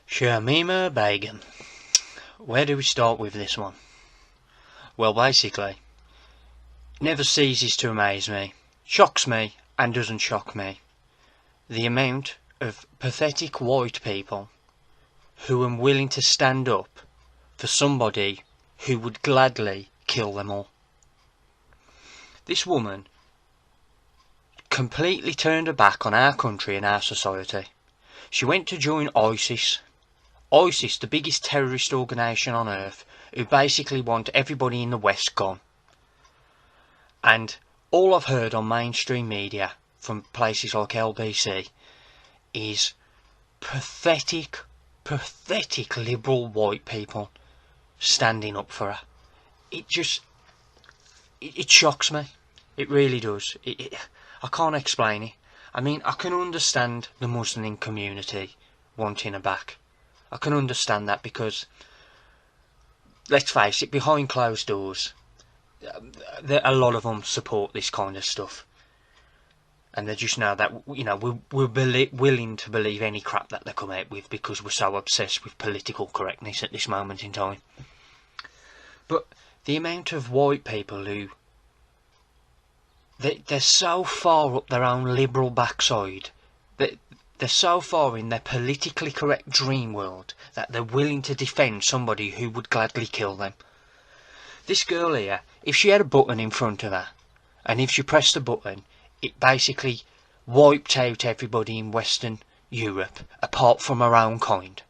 Shamima Begum. Where do we start with this one? Well, basically, never ceases to amaze me, shocks me and doesn't shock me, the amount of pathetic white people who are willing to stand up for somebody who would gladly kill them all. This woman completely turned her back on our country and our society. She went to join ISIS, the biggest terrorist organisation on earth, who basically want everybody in the West gone. And all I've heard on mainstream media from places like LBC is pathetic liberal white people standing up for her. It shocks me. It really does. I can't explain it. I mean, I can understand the Muslim community wanting her back. I can understand that because, let's face it, behind closed doors, a lot of them support this kind of stuff. And they just know that, you know, we're willing to believe any crap that they come out with because we're so obsessed with political correctness at this moment in time. But the amount of white people who, they're so far up their own liberal backside, that they're so far in their politically correct dream world that they're willing to defend somebody who would gladly kill them. This girl here, if she had a button in front of her, and if she pressed the button, it basically wiped out everybody in Western Europe, apart from her own kind.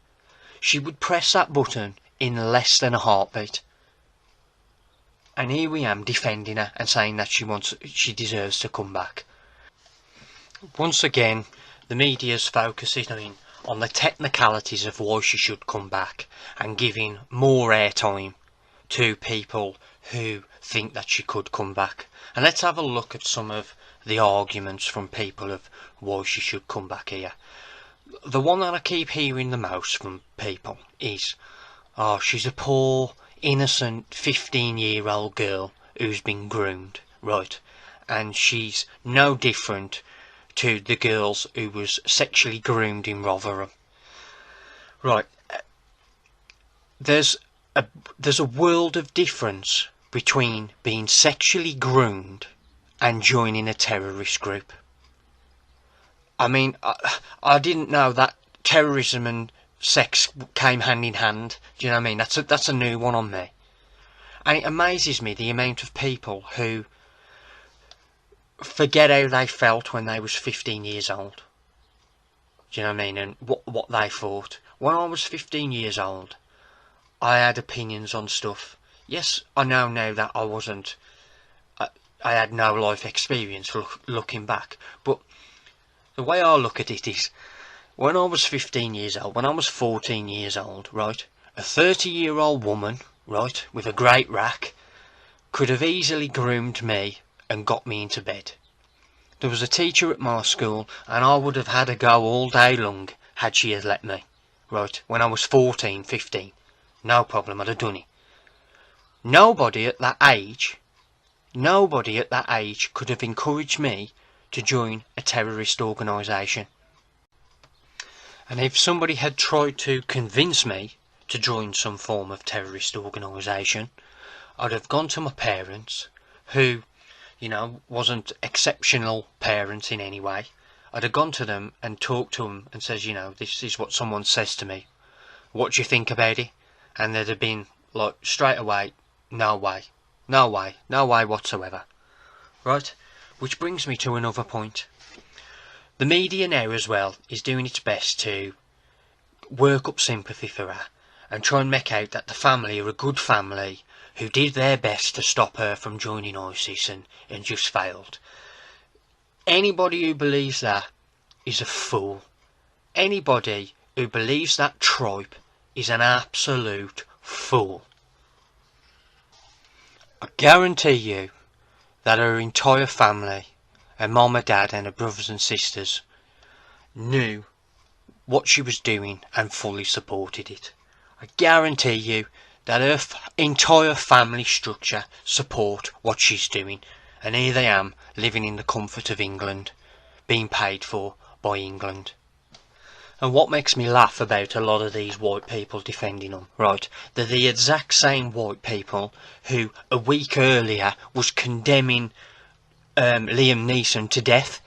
She would press that button in less than a heartbeat. And here we am defending her and saying that she deserves to come back. Once again, the media's focusing on the technicalities of why she should come back and giving more airtime to people who think that she could come back. And let's have a look at some of the arguments from people of why she should come back here. The one that I keep hearing the most from people is, oh, she's a poor, innocent 15-year-old girl who's been groomed, right? And she's no different to the girls who was sexually groomed in Rotherham. Right. There's a world of difference between being sexually groomed and joining a terrorist group. I mean, I didn't know that terrorism and sex came hand in hand. Do you know what I mean? That's a new one on me. And it amazes me the amount of people who forget how they felt when they was 15 years old. Do you know what I mean? And what they thought. When I was 15 years old, I had opinions on stuff. Yes, I know now that I wasn't, I had no life experience looking back. But the way I look at it is, when I was 15 years old, when I was 14 years old, right, a 30-year-old woman, right, with a great rack, could have easily groomed me and got me into bed. There was a teacher at my school and I would have had a go all day long had she have let me. Right, when I was 14, 15. No problem, I'd have done it. Nobody at that age could have encouraged me to join a terrorist organisation. And if somebody had tried to convince me to join some form of terrorist organisation, I'd have gone to my parents, who, you know, wasn't exceptional parents in any way. I'd have gone to them and talked to them and says, you know, this is what someone says to me. What do you think about it? And they'd have been like, straight away, no way. No way. No way whatsoever. Right? Which brings me to another point. The media now as well is doing its best to work up sympathy for her and try and make out that the family are a good family who did their best to stop her from joining ISIS and just failed. Anybody who believes that is a fool. Anybody who believes that tripe is an absolute fool. I guarantee you that her entire family, her mom, her dad and her brothers and sisters, knew what she was doing and fully supported it. I guarantee you that her entire family structure support what she's doing, and here they am living in the comfort of England, being paid for by England. And what makes me laugh about a lot of these white people defending them, right? They're the exact same white people who a week earlier was condemning Liam Neeson to death.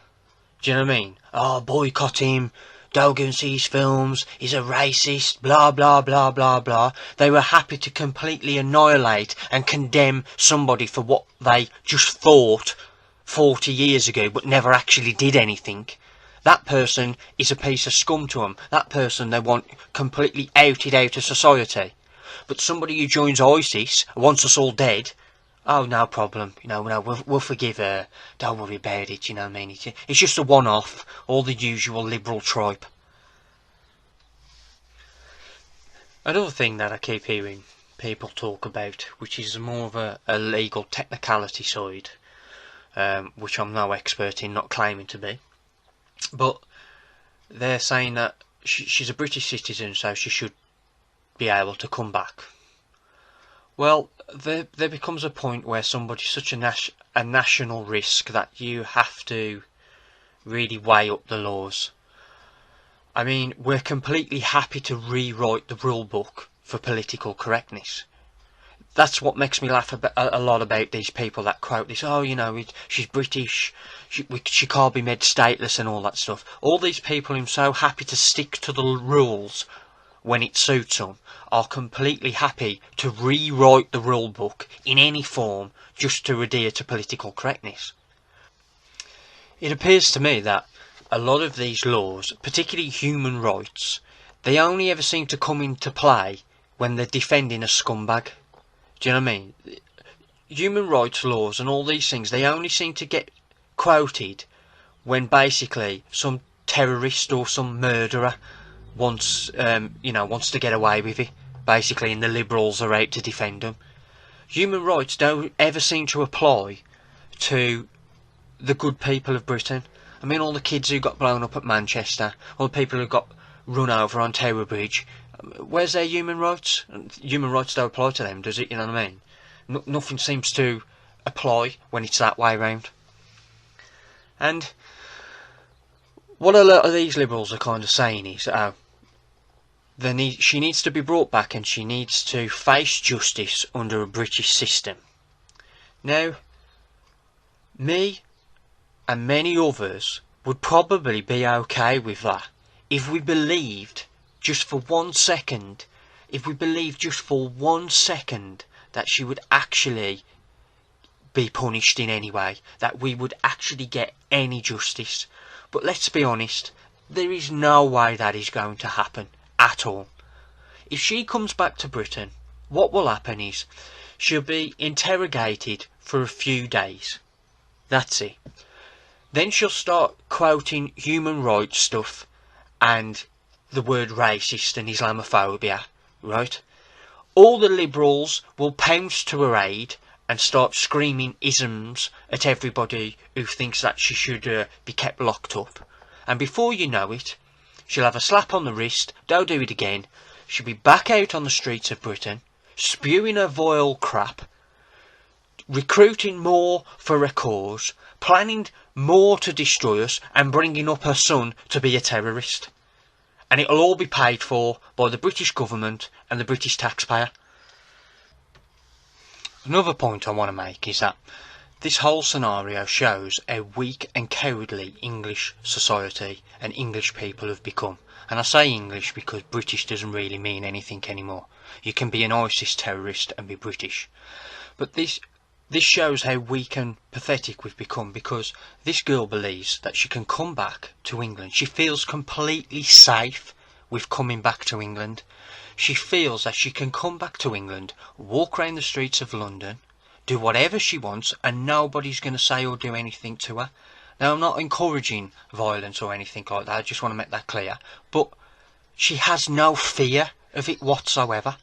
Do you know what I mean? Oh, boycott him, don't go and see his films, he's a racist, blah blah blah blah blah. They were happy to completely annihilate and condemn somebody for what they just thought 40 years ago but never actually did anything. That person is a piece of scum to them. That person they want completely outed out of society. But somebody who joins ISIS, wants us all dead, oh, no problem, no, we'll forgive her, don't worry about it, you know what I mean, it's just a one-off, all the usual liberal tripe. Another thing that I keep hearing people talk about, which is more of a legal technicality side, which I'm no expert in, not claiming to be, but they're saying that she's a British citizen, so she should be able to come back. Well, there becomes a point where somebody's such a national risk that you have to really weigh up the laws. I mean, we're completely happy to rewrite the rule book for political correctness. That's what makes me laugh a lot about these people that quote this, oh, you know, she's British, she can't be made stateless and all that stuff. All these people who are so happy to stick to the rules when it suits them are completely happy to rewrite the rule book in any form just to adhere to political correctness. It appears to me that a lot of these laws, particularly human rights, they only ever seem to come into play when they're defending a scumbag. Do you know what I mean? Human rights laws and all these things, they only seem to get quoted when basically some terrorist or some murderer wants to get away with it, basically, and the liberals are out to defend them. Human rights don't ever seem to apply to the good people of Britain. I mean, all the kids who got blown up at Manchester, all the people who got run over on Tower Bridge, where's their human rights? Human rights don't apply to them, does it? You know what I mean? Nothing seems to apply when it's that way round. And what a lot of these liberals are kind of saying is, she needs to be brought back and she needs to face justice under a British system. Now, me and many others would probably be okay with that if we believed just for 1 second, that she would actually be punished in any way, that we would actually get any justice. But let's be honest, there is no way that is going to happen at all. If she comes back to Britain, what will happen is she'll be interrogated for a few days. That's it. Then she'll start quoting human rights stuff and the word racist and Islamophobia, right? All the liberals will pounce to her aid and start screaming isms at everybody who thinks that she should be kept locked up. And before you know it, she'll have a slap on the wrist, don't do it again, she'll be back out on the streets of Britain, spewing her vile crap, recruiting more for her cause, planning more to destroy us, and bringing up her son to be a terrorist. And it'll all be paid for by the British government and the British taxpayer. Another point I want to make is that this whole scenario shows how weak and cowardly English society and English people have become. And I say English because British doesn't really mean anything anymore. You can be an ISIS terrorist and be British. But this shows how weak and pathetic we've become, because this girl believes that she can come back to England. She feels completely safe with coming back to England. She feels that she can come back to England, walk around the streets of London, do whatever she wants, and nobody's going to say or do anything to her. Now, I'm not encouraging violence or anything like that, I just want to make that clear. But she has no fear of it whatsoever.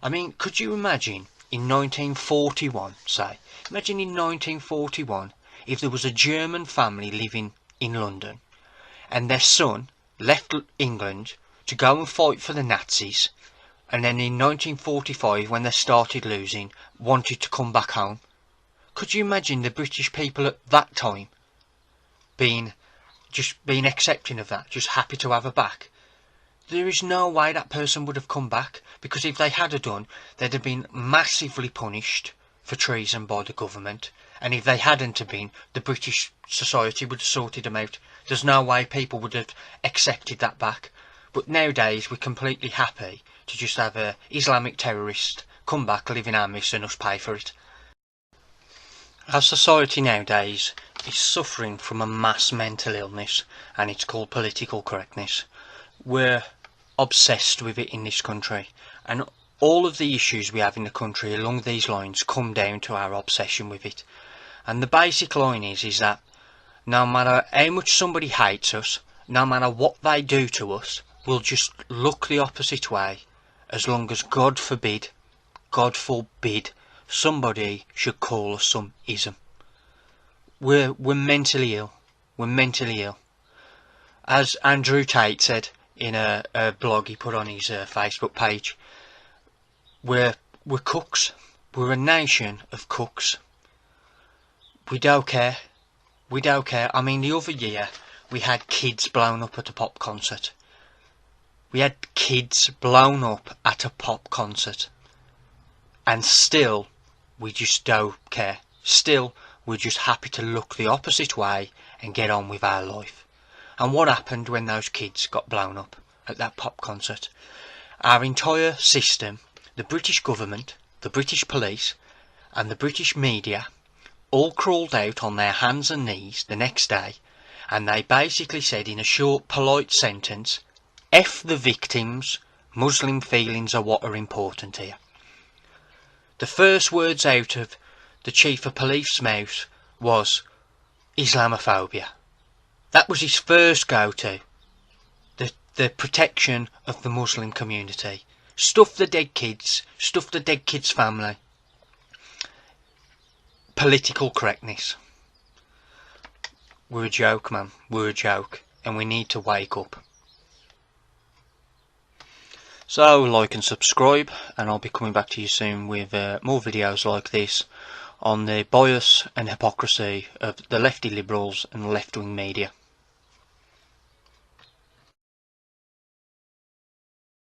I mean, could you imagine in 1941, say, imagine in 1941 if there was a German family living in London and their son left England to go and fight for the Nazis, and then in 1945, when they started losing, wanted to come back home. Could you imagine the British people at that time being accepting of that, just happy to have her back? There is no way that person would have come back, because if they had done, they'd have been massively punished for treason by the government, and if they hadn't have been, the British society would have sorted them out. There's no way people would have accepted that back. But nowadays we're completely happy to just have a Islamic terrorist come back, live in our midst, and us pay for it. Our society nowadays is suffering from a mass mental illness, and it's called political correctness. We're obsessed with it in this country, and all of the issues we have in the country along these lines come down to our obsession with it. And the basic line is that no matter how much somebody hates us, no matter what they do to us, we'll just look the opposite way, as long as God forbid, somebody should call us some ism. We're mentally ill. We're mentally ill. As Andrew Tate said in a blog he put on his Facebook page, we're cooks. We're a nation of cooks. We don't care. We don't care. I mean, the other year we had kids blown up at a pop concert. We had kids blown up at a pop concert. And still, we just don't care. Still, we're just happy to look the opposite way and get on with our life. And what happened when those kids got blown up at that pop concert? Our entire system, the British government, the British police, and the British media all crawled out on their hands and knees the next day, and they basically said in a short, polite sentence, F the victims, Muslim feelings are what are important here. The first words out of the chief of police's mouth was Islamophobia. That was his first go-to. The protection of the Muslim community. Stuff the dead kids. Stuff the dead kids' family. Political correctness. We're a joke, man. We're a joke. And we need to wake up. So, like and subscribe, and I'll be coming back to you soon with more videos like this on the bias and hypocrisy of the lefty liberals and left-wing media.